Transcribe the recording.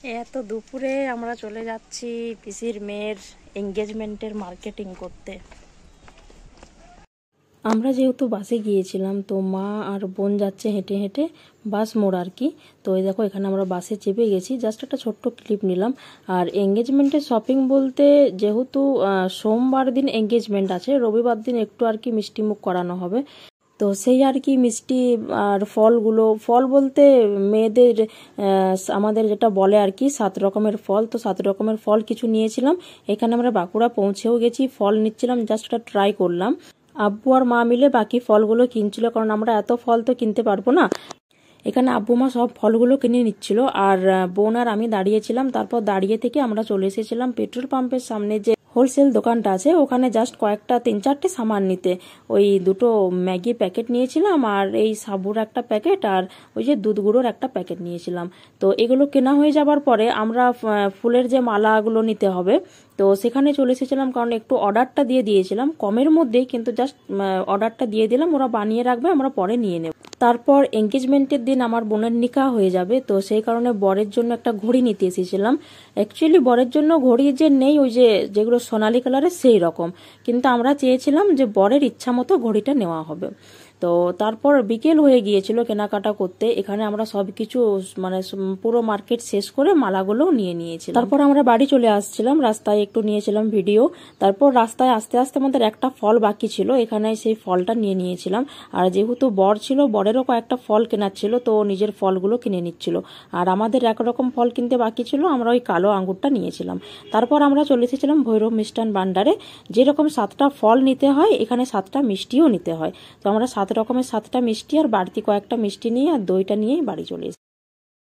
এত দুপুরে আমরা চলে যাচ্ছি পিসির মেয়ের এঙ্গেজমেন্টের মার্কেটিং করতে। আমরা যেহেতু বাসে গিয়েছিলাম, তো মা আর বোন যাচ্ছে হেঁটে হেঁটে বাস মোড় আর কি। তো এই দেখো এখানে আমরা বাসে চেপে গেছি, জাস্ট একটা ছোট্ট ক্লিপ নিলাম। আর এঙ্গেজমেন্টের শপিং বলতে, যেহেতু সোমবার দিন এঙ্গেজমেন্ট আছে, রবিবার দিন একটু আর কি মিষ্টি মুখ করানো হবে। তো সেই আর কি মিষ্টি আর ফল বলতে মেয়েদের আমাদের যেটা বলে আর কি 7 রকমের ফল। তো 7 রকমের ফল কিছু নিয়েছিলাম। এখানে আমরা বাঁকুড়া পৌঁছেও গেছি, ফল নিচ্ছিলাম, জাস্ট একটা ট্রাই করলাম। আব্বু আর মা মিলে বাকি ফলগুলো কিনছিল, কারণ আমরা এত ফল তো কিনতে পারবো না। এখানে আব্বু মা সব ফলগুলো কিনে নিচ্ছিল, আর বোন আর আমি দাঁড়িয়েছিলাম। তারপর দাঁড়িয়ে থেকে আমরা চলে এসেছিলাম পেট্রোল পাম্পের সামনে যে হোলসেল দোকানটা আছে, ওখানে জাস্ট কয়েকটা 3-4টে সামান নিতে। ওই 2টো ম্যাগি প্যাকেট নিয়েছিলাম, আর এই সাবুর একটা প্যাকেট, আর ওই যে দুধ গুঁড়োর একটা প্যাকেট নিয়েছিলাম। তো এগুলো কেনা হয়ে যাবার পরে আমরা ফুলের যে মালাগুলো নিতে হবে, তো সেখানে চলে এসেছিলাম, কারণ একটু অর্ডারটা দিয়ে দিয়েছিলাম কমের মধ্যেই, কিন্তু জাস্ট অর্ডারটা দিয়ে দিলাম, ওরা বানিয়ে রাখবে, আমরা পরে নিয়ে নেব। তারপর এঙ্গেজমেন্টের দিন আমার বোনের নিকাহ হয়ে যাবে, তো সেই কারণে বরের জন্য একটা ঘড়ি নিতে এসেছিলাম। অ্যাকচুয়ালি বরের জন্য ঘড়ি যে নেই, ওই যেগুলো সোনালি কালারের সেই রকম, কিন্তু আমরা চেয়েছিলাম যে বরের ইচ্ছা মতো ঘড়িটা নেওয়া হবে। তো তারপর বিকেল হয়ে গিয়েছিল কেনাকাটা করতে। এখানে আমরা সবকিছু মানে পুরো মার্কেট শেষ করে মালাগুলোও নিয়ে নিয়েছিলাম। তারপর আমরা বাড়ি চলে আসছিলাম, রাস্তায় একটু নিয়েছিলাম ভিডিও। তারপর রাস্তায় আস্তে আস্তে আমাদের একটা ফল বাকি ছিল, এখানে সেই ফলটা নিয়ে নিয়েছিলাম। আর যেহেতু বর ছিল, বরেরও কয়েকটা ফল কেনার ছিল, তো নিজের ফলগুলো কিনে নিচ্ছিল। আর আমাদের একরকম ফল কিনতে বাকি ছিল, আমরা ওই কালো আঙ্গুরটা নিয়েছিলাম। তারপর আমরা চলে এসেছিলাম ভৈরব মিষ্টান ভান্ডারে। যেরকম 7টা ফল নিতে হয়, এখানে 7টা মিষ্টিও নিতে হয়। তো আমরা 7 রকমের 7টা মিষ্টি আর বাড়তি কয়েকটা মিষ্টি নিয়ে আর দইটা নিয়ে বাড়ি চলে এসেছি।